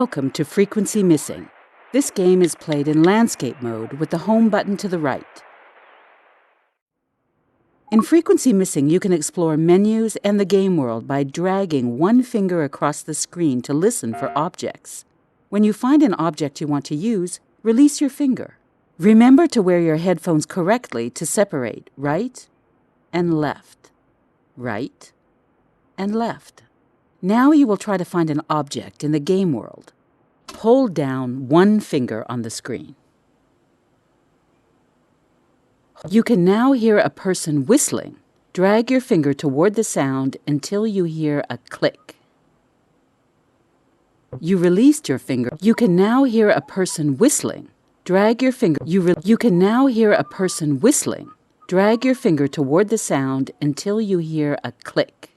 Welcome to Frequency Missing. This game is played in landscape mode with the home button to the right. In Frequency Missing, you can explore menus and the game world by dragging one finger across the screen to listen for objects. When you find an object you want to use, release your finger. Remember to wear your headphones correctly to separate right and left, right and left. Now you will try to find an object in the game world. Hold down one finger on the screen. You can now hear a person whistling. Drag your finger toward the sound until you hear a click. You released your finger. You can now hear a person whistling. Drag your finger. You can now hear a person whistling. Drag your finger toward the sound until you hear a click.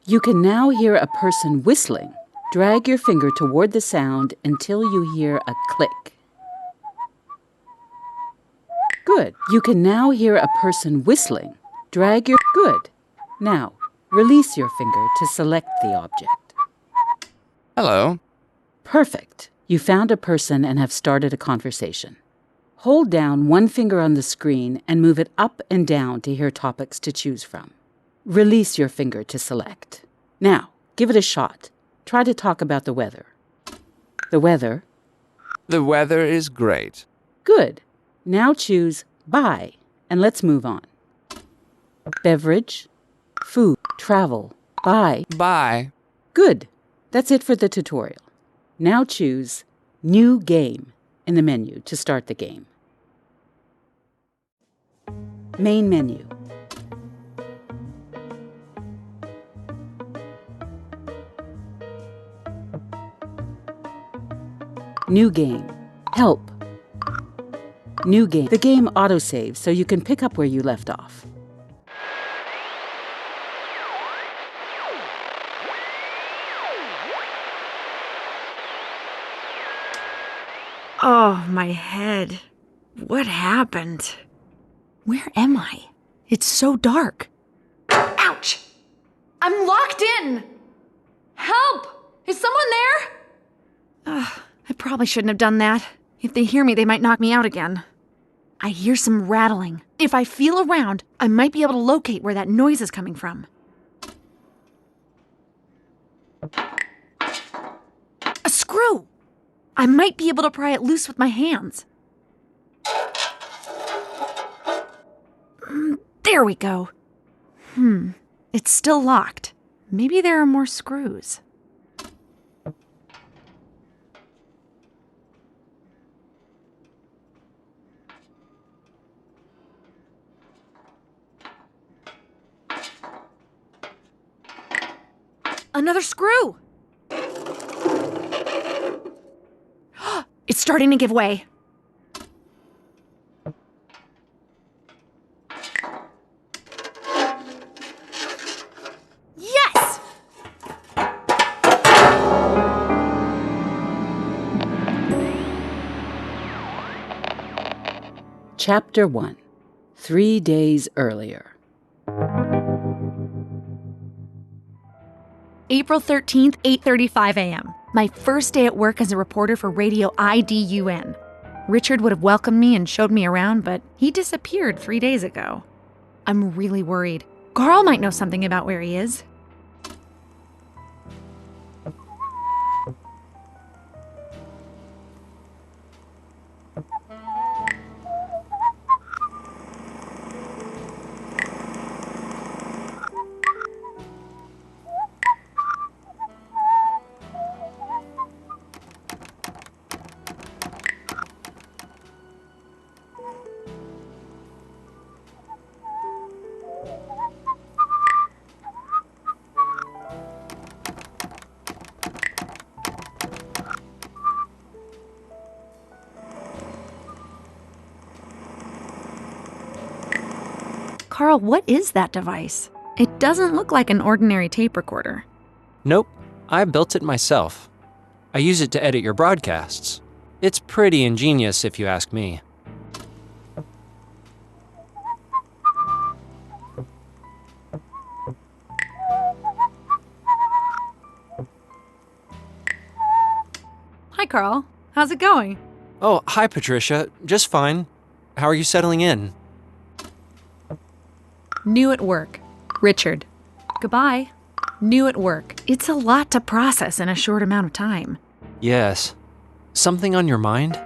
You can now hear a person whistling. Drag your finger toward the sound until you hear a click. Good. You can now hear a person whistling. Good. Now, release your finger to select the object. Hello. Perfect. You found a person and have started a conversation. Hold down one finger on the screen and move it up and down to hear topics to choose from. Release your finger to select. Now, give it a shot. Try to talk about the weather. The weather. The weather is great. Good. Now choose buy, and let's move on. Beverage, food, travel, buy. Bye. Good. That's it for the tutorial. Now choose New Game in the menu to start the game. Main menu. New game. Help. New game. The game autosaves so you can pick up where you left off. Oh, my head. What happened? Where am I? It's so dark. Ouch! I'm locked in! Help! Is someone there? I probably shouldn't have done that. If they hear me, they might knock me out again. I hear some rattling. If I feel around, I might be able to locate where that noise is coming from. A screw! I might be able to pry it loose with my hands. There we go. It's still locked. Maybe there are more screws. Another screw! It's starting to give way. Yes! Chapter 1. 3 days earlier. April 13th, 8:35 a.m. My first day at work as a reporter for Radio IDUN. Richard would have welcomed me and showed me around, but he disappeared 3 days ago. I'm really worried. Carl might know something about where he is. Carl, what is that device? It doesn't look like an ordinary tape recorder. Nope, I built it myself. I use it to edit your broadcasts. It's pretty ingenious if you ask me. Carl. How's it going? Oh, hi, Patricia. Just fine. How are you settling in? New at work. Richard. Goodbye. New at work. It's a lot to process in a short amount of time. Yes. Something on your mind?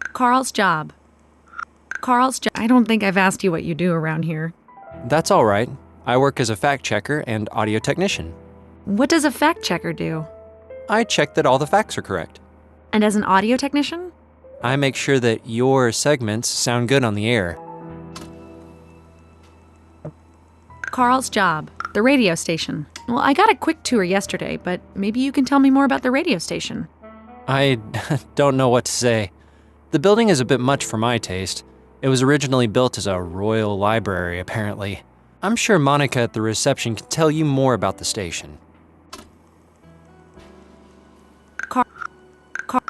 Carl's job. I don't think I've asked you what you do around here. That's all right. I work as a fact checker and audio technician. What does a fact checker do? I check that all the facts are correct. And as an audio technician? I make sure that your segments sound good on the air. Carl's job. The radio station. Well, I got a quick tour yesterday, but maybe you can tell me more about the radio station. I don't know what to say. The building is a bit much for my taste. It was originally built as a royal library, apparently. I'm sure Monica at the reception can tell you more about the station.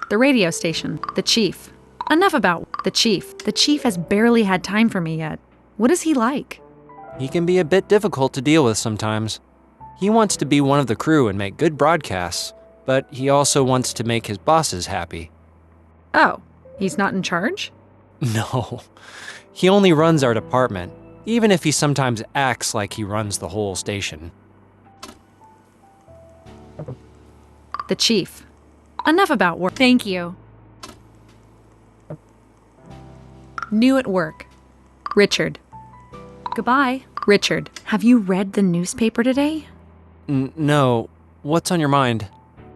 The radio station. The chief. Enough about the chief. The chief has barely had time for me yet. What is he like? He can be a bit difficult to deal with sometimes. He wants to be one of the crew and make good broadcasts, but he also wants to make his bosses happy. Oh, he's not in charge? No, he only runs our department, even if he sometimes acts like he runs the whole station. The chief. Enough about work. Thank you. New at work. Richard. Goodbye. Richard, have you read the newspaper today? No. What's on your mind?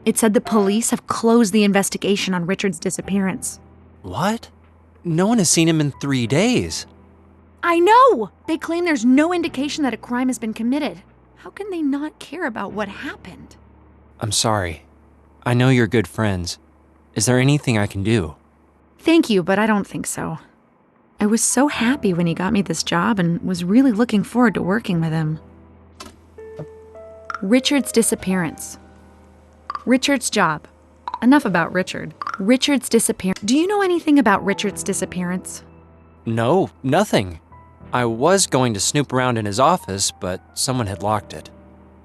It said the police have closed the investigation on Richard's disappearance. What? No one has seen him in 3 days. I know! They claim there's no indication that a crime has been committed. How can they not care about what happened? I'm sorry. I know you're good friends. Is there anything I can do? Thank you, but I don't think so. I was so happy when he got me this job and was really looking forward to working with him. Richard's disappearance. Richard's job. Enough about Richard. Richard's disappearance. Do you know anything about Richard's disappearance? No, nothing. I was going to snoop around in his office, but someone had locked it.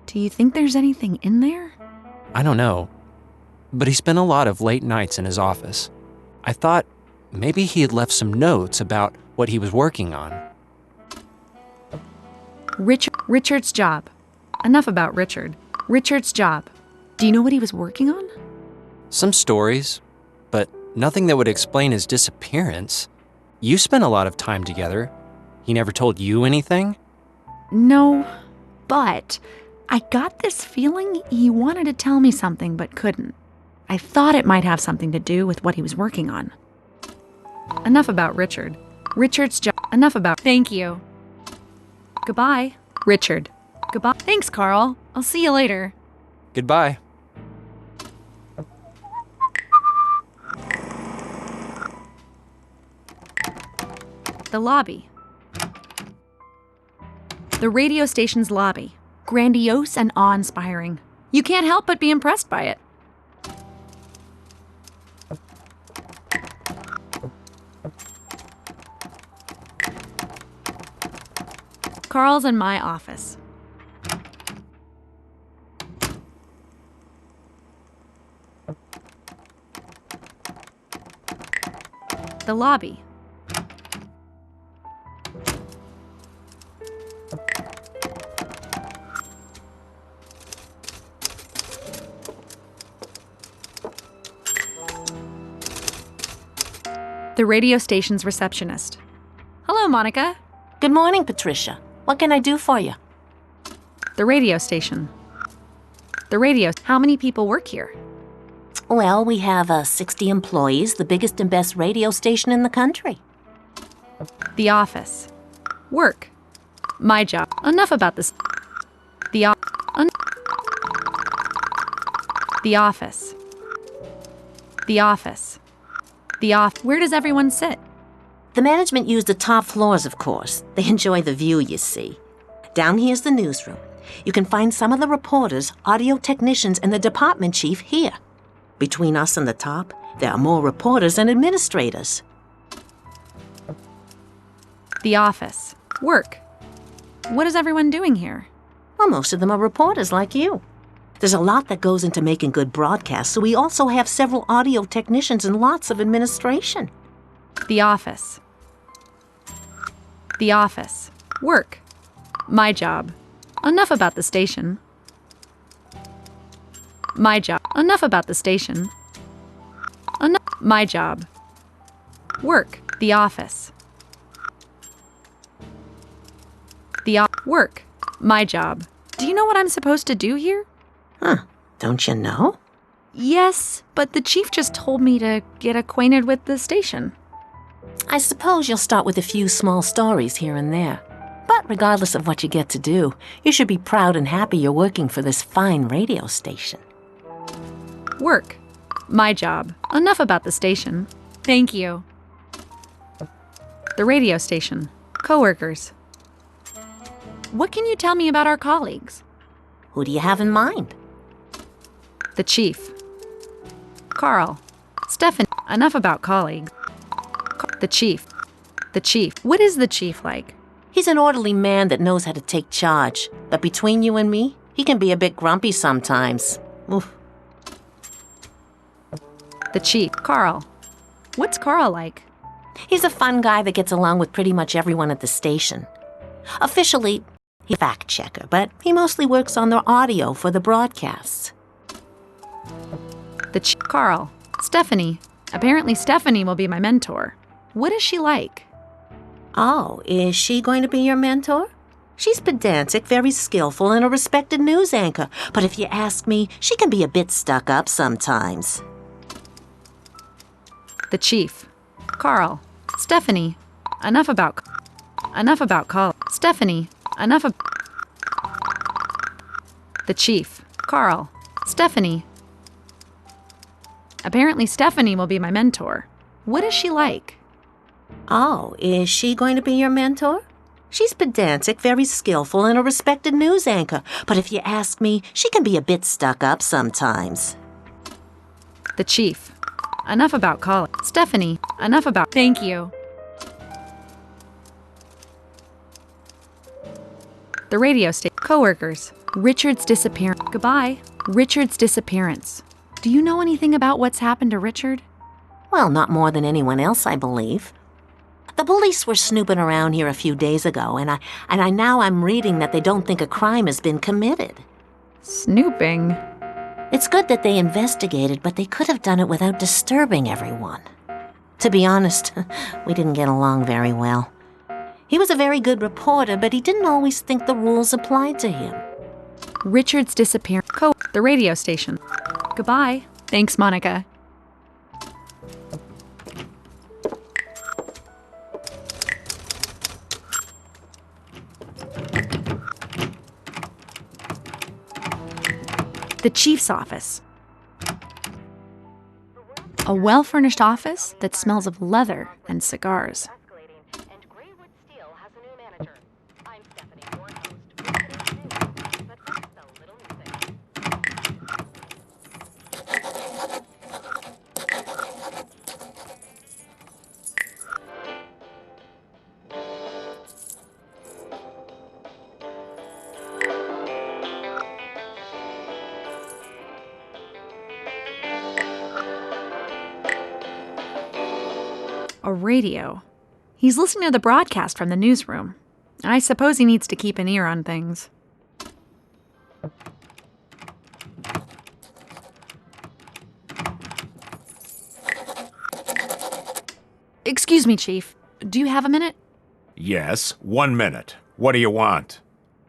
Do you think there's anything in there? I don't know. But he spent a lot of late nights in his office. I thought maybe he had left some notes about what he was working on. Richard's job. Enough about Richard. Richard's job. Do you know what he was working on? Some stories, but nothing that would explain his disappearance. You spent a lot of time together. He never told you anything? No, but I got this feeling he wanted to tell me something but couldn't. I thought it might have something to do with what he was working on. Enough about Richard. Richard's job. Enough about. Thank you. Goodbye, Richard. Goodbye. Thanks, Carl. I'll see you later. Goodbye. The lobby. The radio station's lobby. Grandiose and awe-inspiring. You can't help but be impressed by it. Carl's in my office. The lobby. The radio station's receptionist. Hello, Monica. Good morning, Patricia. What can I do for you? The radio station. The radio. How many people work here? Well, we have 60 employees, the biggest and best radio station in the country. The office. Work. My job. Enough about this. The office. The office. Where does everyone sit? The management use the top floors, of course. They enjoy the view, you see. Down here's the newsroom. You can find some of the reporters, audio technicians, and the department chief here. Between us and the top, there are more reporters and administrators. The office. Work. What is everyone doing here? Well, most of them are reporters like you. There's a lot that goes into making good broadcasts, so we also have several audio technicians and lots of administration. The office. The office. Work. My job. Enough about the station. My job. Enough about the station. My job. Work. The office. Work. My job. Do you know what I'm supposed to do here? Huh. Don't you know? Yes, but the chief just told me to get acquainted with the station. I suppose you'll start with a few small stories here and there. But regardless of what you get to do, you should be proud and happy you're working for this fine radio station. Work. My job. Enough about the station. Thank you. The radio station. Coworkers. What can you tell me about our colleagues? Who do you have in mind? The chief. Carl. Stefan. Enough about colleagues. The chief. The chief. What is the chief like? He's an orderly man that knows how to take charge. But between you and me, he can be a bit grumpy sometimes. Oof. The chief. Carl. What's Carl like? He's a fun guy that gets along with pretty much everyone at the station. Officially, he's a fact checker, but he mostly works on the audio for the broadcasts. The chief. Carl. Stephanie. Apparently Stephanie will be my mentor. What is she like? Oh, is she going to be your mentor? She's pedantic, very skillful, and a respected news anchor. But if you ask me, she can be a bit stuck up sometimes. The chief. Carl. Stephanie. Enough about Carl. Stephanie. Enough of... The chief. Carl. Stephanie. Apparently Stephanie will be my mentor. What is she like? Oh, is she going to be your mentor? She's pedantic, very skillful, and a respected news anchor. But if you ask me, she can be a bit stuck up sometimes. The chief. Enough about Carl. Stephanie. Enough about... Thank you. The radio station. Coworkers. Richard's disappearance. Goodbye. Richard's disappearance. Do you know anything about what's happened to Richard? Well, not more than anyone else, I believe. The police were snooping around here a few days ago, and I'm reading that they don't think a crime has been committed. Snooping? It's good that they investigated, but they could have done it without disturbing everyone. To be honest, we didn't get along very well. He was a very good reporter, but he didn't always think the rules applied to him. Richard's disappearance. The radio station. Goodbye. Thanks, Monica. The chief's office. A well-furnished office that smells of leather and cigars. And Greywood Steel has a new manager. I'm Stephanie, your host, with today's news, but that's a little music. A radio. He's listening to the broadcast from the newsroom. I suppose he needs to keep an ear on things. Excuse me, Chief. Do you have a minute? Yes, 1 minute. What do you want?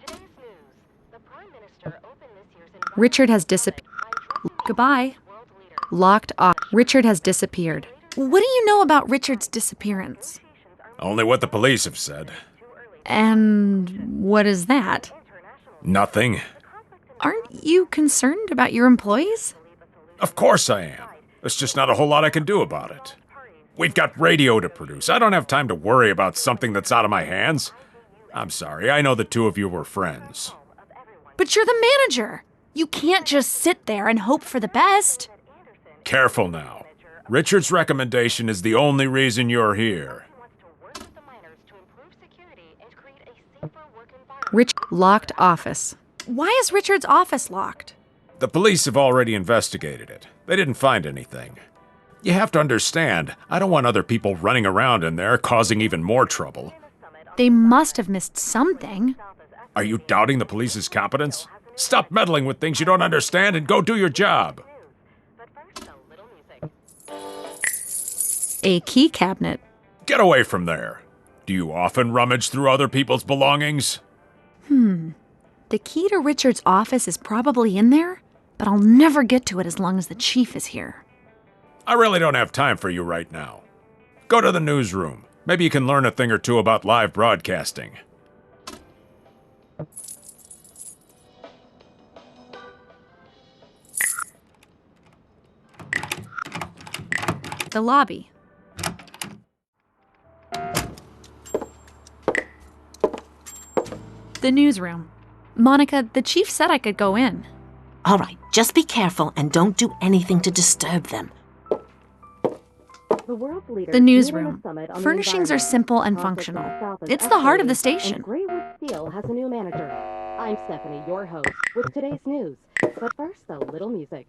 Today's news. The Prime Minister opened this year's Richard has disappeared. Goodbye. world leader. Locked off. Richard has disappeared. What do you know about Richard's disappearance? Only what the police have said. And what is that? Nothing. Aren't you concerned about your employees? Of course I am. There's just not a whole lot I can do about it. We've got radio to produce. I don't have time to worry about something that's out of my hands. I'm sorry, I know the two of you were friends. But you're the manager. You can't just sit there and hope for the best. Careful now. Richard's recommendation is the only reason you're here. Wants to work with the miners to improve security and create a safer work environment. Locked office. Why is Richard's office locked? The police have already investigated it. They didn't find anything. You have to understand, I don't want other people running around in there causing even more trouble. They must have missed something. Are you doubting the police's competence? Stop meddling with things you don't understand and go do your job. A key cabinet. Get away from there. Do you often rummage through other people's belongings? The key to Richard's office is probably in there, but I'll never get to it as long as the chief is here. I really don't have time for you right now. Go to the newsroom. Maybe you can learn a thing or two about live broadcasting. The lobby. The newsroom. Monica, the chief said I could go in. All right, just be careful and don't do anything to disturb them. The newsroom. Furnishings are simple and functional. It's the heart of the station. Graywood Steel has a new manager. I'm Stephanie, your host, with today's news. But first, a little music.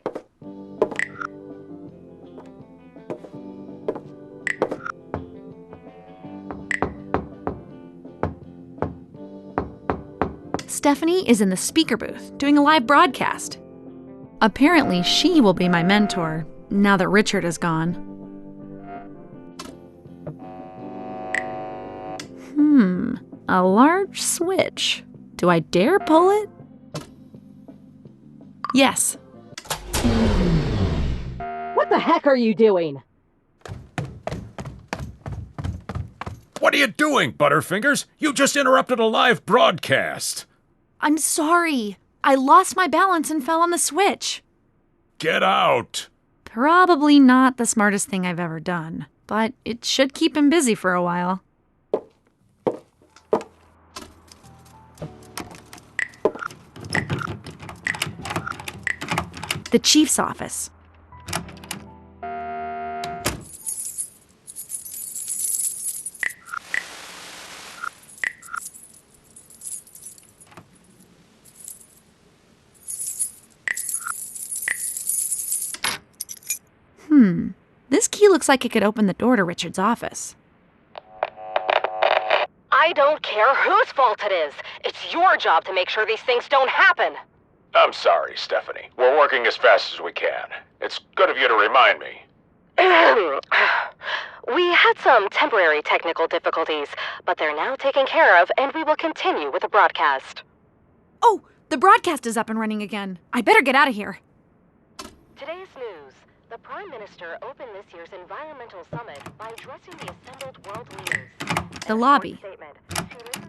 Stephanie is in the speaker booth doing a live broadcast. Apparently, she will be my mentor now that Richard is gone. A large switch. Do I dare pull it? Yes. What the heck are you doing? What are you doing, Butterfingers? You just interrupted a live broadcast. I'm sorry. I lost my balance and fell on the switch. Get out. Probably not the smartest thing I've ever done, but it should keep him busy for a while. The chief's office. This key looks like it could open the door to Richard's office. I don't care whose fault it is. It's your job to make sure these things don't happen. I'm sorry, Stephanie. We're working as fast as we can. It's good of you to remind me. We had some temporary technical difficulties, but they're now taken care of, and we will continue with the broadcast. Oh, the broadcast is up and running again. I better get out of here. Today's news. The Prime Minister opened this year's environmental summit by addressing the assembled world leaders. The lobby. Statement. She later said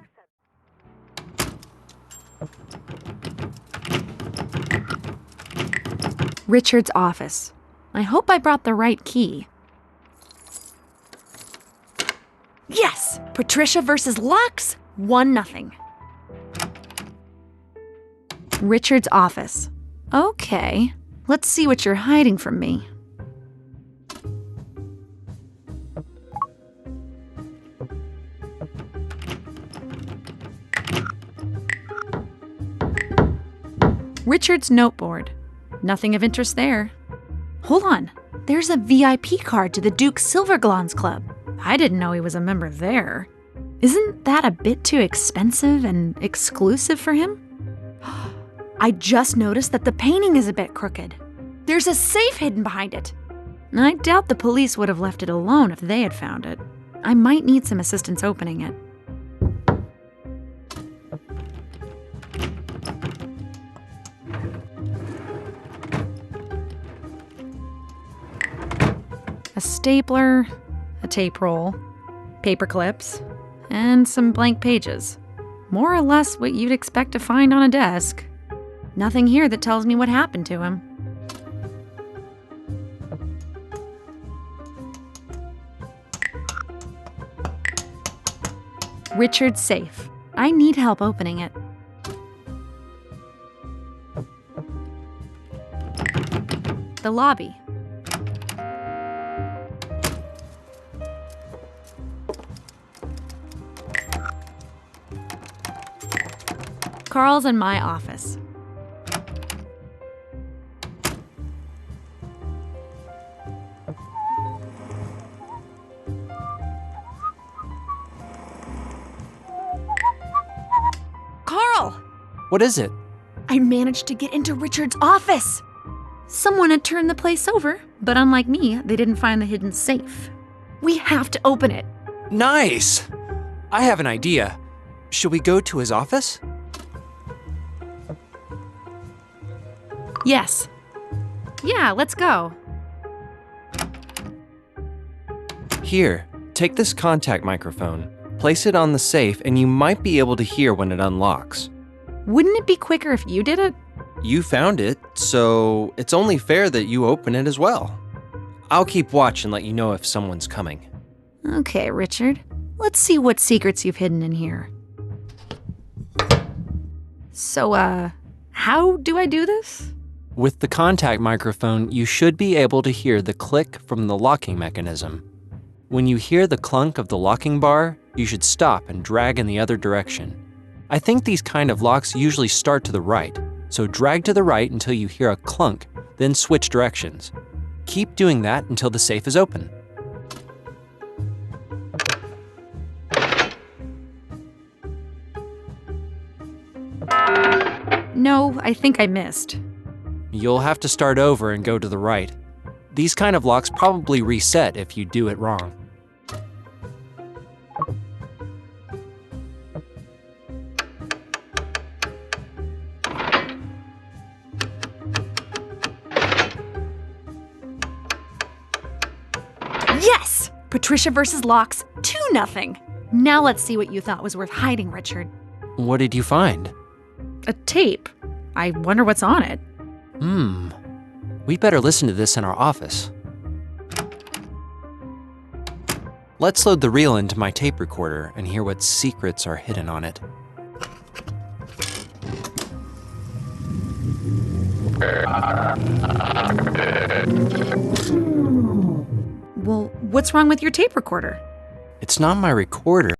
Richard's office. I hope I brought the right key. Yes! Patricia versus Lux, 1-0. Richard's office. Okay, let's see what you're hiding from me. Richard's noteboard. Nothing of interest there. Hold on. There's a VIP card to the Duke Silverglans Club. I didn't know he was a member there. Isn't that a bit too expensive and exclusive for him? I just noticed that the painting is a bit crooked. There's a safe hidden behind it. I doubt the police would have left it alone if they had found it. I might need some assistance opening it. A stapler, a tape roll, paper clips, and some blank pages. More or less what you'd expect to find on a desk. Nothing here that tells me what happened to him. Richard's safe. I need help opening it. The lobby. Carl's in my office. What is it? I managed to get into Richard's office. Someone had turned the place over, but unlike me, they didn't find the hidden safe. We have to open it. Nice! I have an idea. Should we go to his office? Yes. Yeah, let's go. Here, take this contact microphone, place it on the safe, and you might be able to hear when it unlocks. Wouldn't it be quicker if you did it? You found it, so it's only fair that you open it as well. I'll keep watch and let you know if someone's coming. Okay, Richard. Let's see what secrets you've hidden in here. So, how do I do this? With the contact microphone, you should be able to hear the click from the locking mechanism. When you hear the clunk of the locking bar, you should stop and drag in the other direction. I think these kind of locks usually start to the right, so drag to the right until you hear a clunk, then switch directions. Keep doing that until the safe is open. No, I think I missed. You'll have to start over and go to the right. These kind of locks probably reset if you do it wrong. Yes! Patricia versus locks, 2-0. Now let's see what you thought was worth hiding, Richard. What did you find? A tape. I wonder what's on it. We'd better listen to this in our office. Let's load the reel into my tape recorder and hear what secrets are hidden on it. Well, what's wrong with your tape recorder? It's not my recorder.